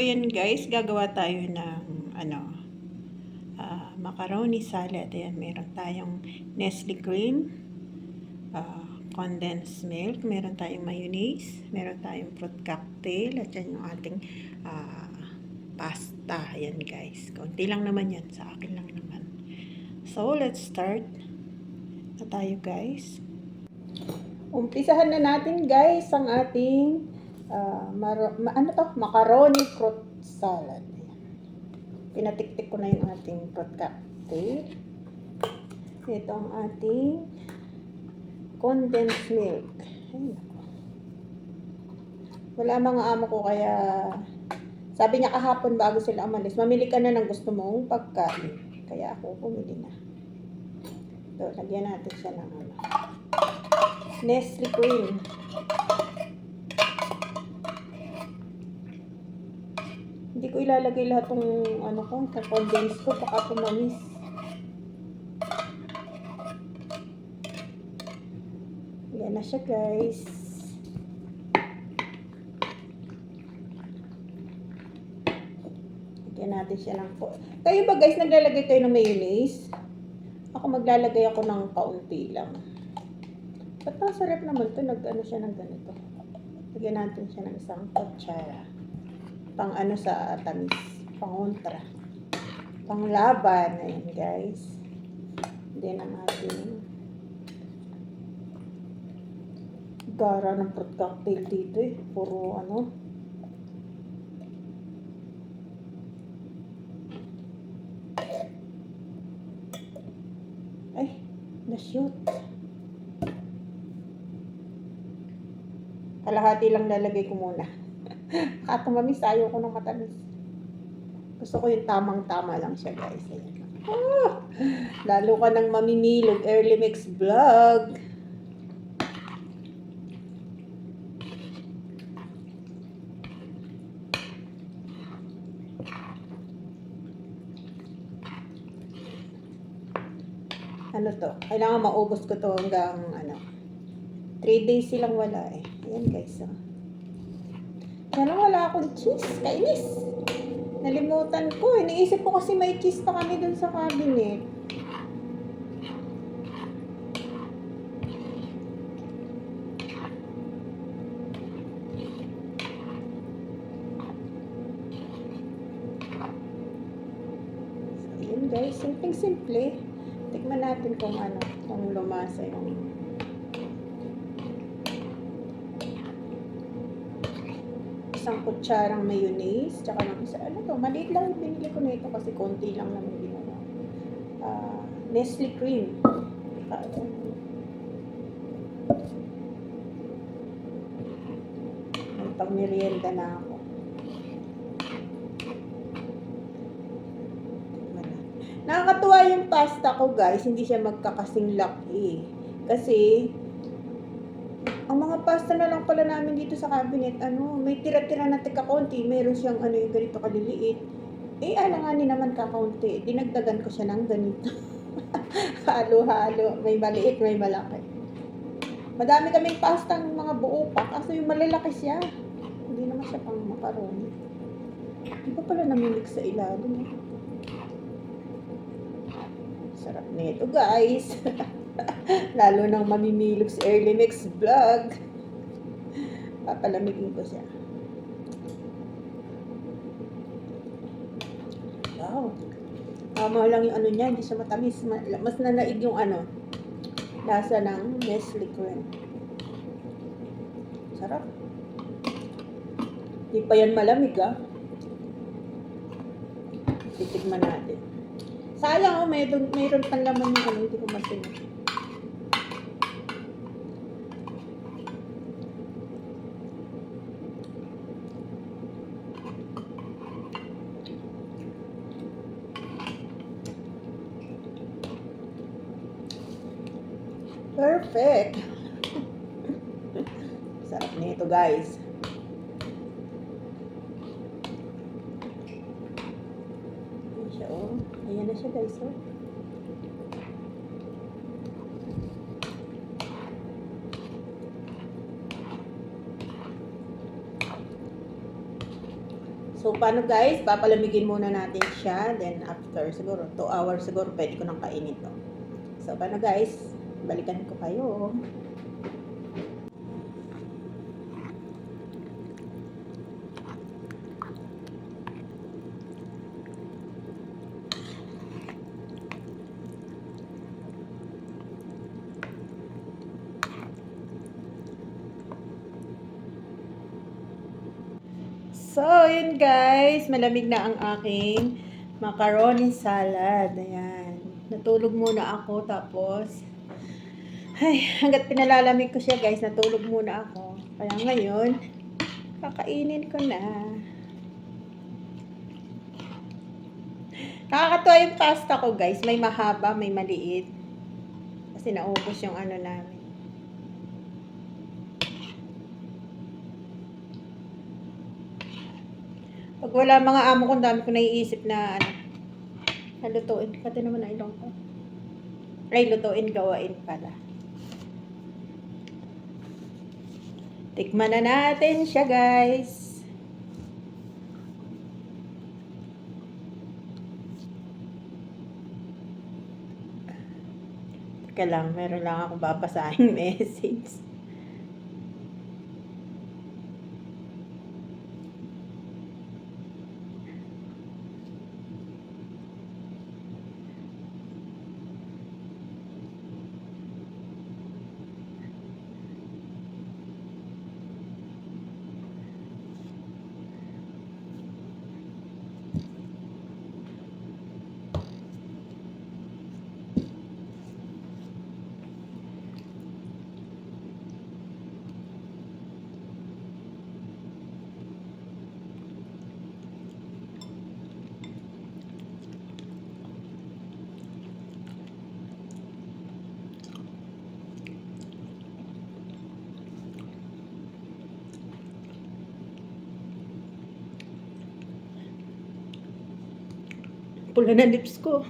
ayan guys, gagawa tayo ng macaroni salad. Ayan, meron tayong Nestle cream, condensed milk, meron tayong mayonnaise, meron tayong fruit cocktail, at yan yung ating pasta. Ayan guys, konti lang naman yan, sa akin lang naman. So, let's start na tayo guys. Umpisahan na natin guys ang ating macaroni fruit salad. Pinatiktik ko na yung ating fruit cocktail. Ito ang ating condensed milk. Ay, wala mga amo ko, kaya sabi niya kahapon bago sila umalis, mamili ka na ng gusto mong pagkain. Kaya ako pumili na. So, lagyan natin siya ng Nestle cream. Hindi ko ilalagay lahat ng condense ko, baka pumanis. Yan na siya guys. Lagyan natin siya ng kayo ba guys, naglalagay kayo ng mayonnaise? Ako maglalagay ako ng kaunti lang. Ba't masarap naman ito? Siya ng ganito. Lagyan natin siya ng isang kutsara. Pang sa tamis. Pangontra. Pang laban. Ayan guys. Then ang ating gara ng fruit cocktail dito eh. Puro ay, na-shoot. Kalahati lang lalagay ko muna. Katumamis, ayaw ko ng matamis. Gusto ko yung tamang-tama lang siya guys. Ayan. Lalo ka ng mamimilog. Early Mix Vlog. Ano to? Kailangan maubos ko to hanggang 3 days silang wala eh. Ayan guys. Sana wala akong cheese. Kainis. Nalimutan ko. Iniisip ko kasi may cheese pa kami dun sa cabinet. So, yun guys. Simple-simple. Tikman natin kung kung lumasa yung isang kutsarang mayonnaise, tsaka ng isa, maliit lang yung binili ko nito kasi konti lang naman ginawa. Nestle cream. Pang merienda na ako. Nakakatuwa yung pasta ko guys, hindi siya magkakasing laki. Kasi ang mga pasta na lang pala namin dito sa cabinet, may tira-tira na tika-konti, meron siyang yung ganito kaliliit. Alanganin naman kakaunti. Dinagdagan ko siya ng ganito. Halo-halo. May maliit, may malaki. Madami kaming pastang mga buo pa, kaso yung malalaki siya. Hindi naman siya pang macaroni. Di ba pala namimix sa ilalim? Sarap nito guys. Lalo nang mamimilog si Early Mix Vlog. Papalamigin ko siya. Wow. Tama lang yung niya, hindi siya matamis. Mas nanaig yung lasa ng Nestle cream. Sarap. Hindi pa yan malamig Titigman natin. Sayang mayroon pang laman yung hindi ko masinag. Perfect. Sarap nito guys. Ayan na siya guys. So, paano guys? Papalamigin muna natin siya. Then, after siguro 2 hours siguro, pwede ko nang kainin to. So, paano guys? Balikan ko kayo. So, yun guys. Malamig na ang aking macaroni salad. Ayan. Natulog muna ako. Tapos, ay, hanggat pinalalamig ko siya guys, natulog muna ako. Kaya ngayon, kakainin ko na. Nakakatuwa yung pasta ko guys. May mahaba, may maliit. Kasi naubos yung ano namin. Pag wala mga amo ko, dami ko naiisip na ano, nalutuin. Pati naman na ilong ko. Ay, lutuin, gawain pala. Tikman na natin siya, guys. Teka lang, meron lang akong babasahing message. Pula na lips ko.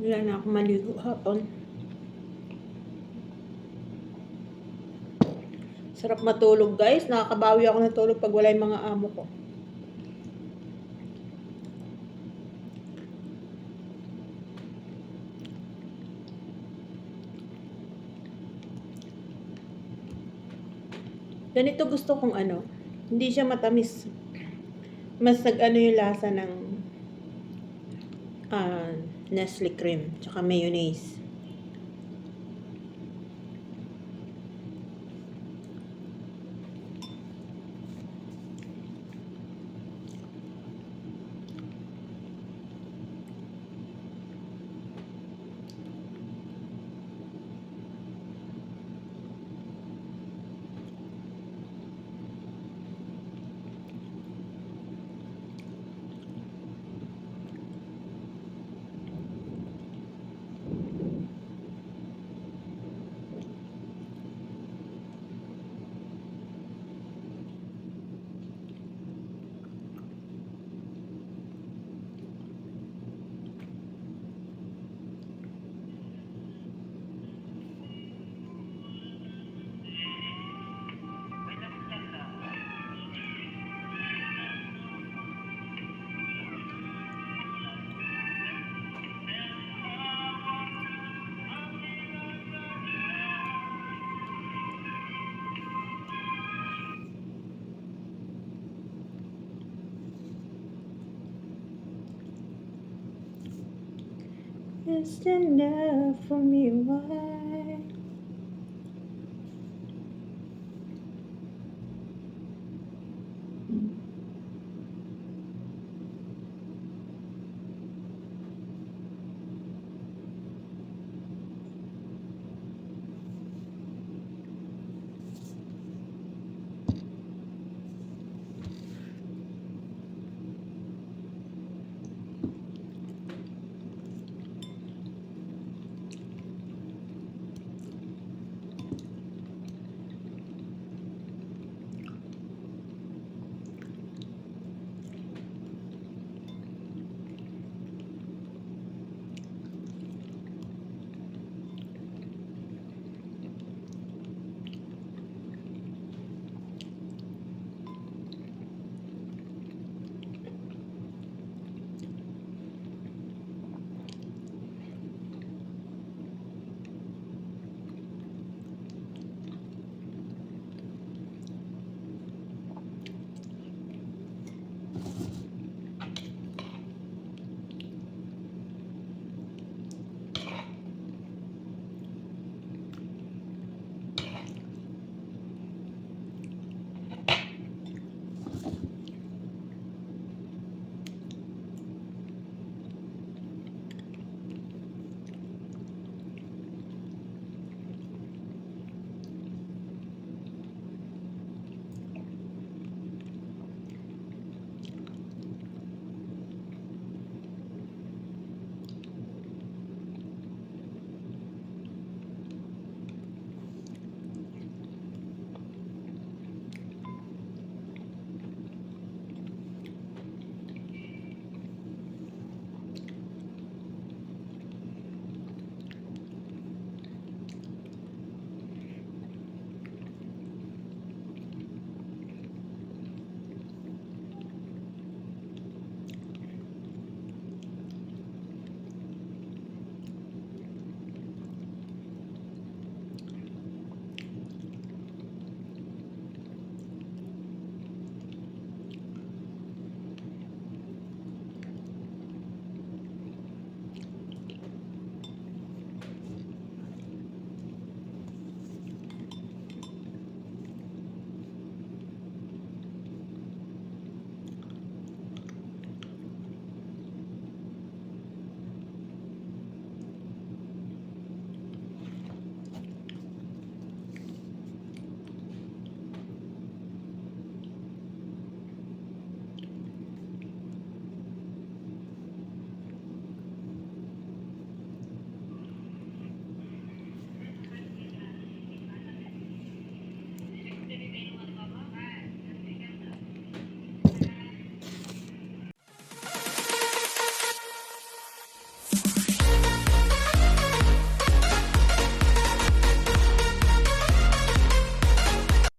Wala na akong maligo hapon. Sarap matulog guys. Nakakabawi ako ng tulog pag wala yung mga amo ko. Ganito gusto kong ano. Hindi siya matamis. Mas nag-ano yung lasa ng Nestle cream. Tsaka mayonnaise. Is enough for me, why?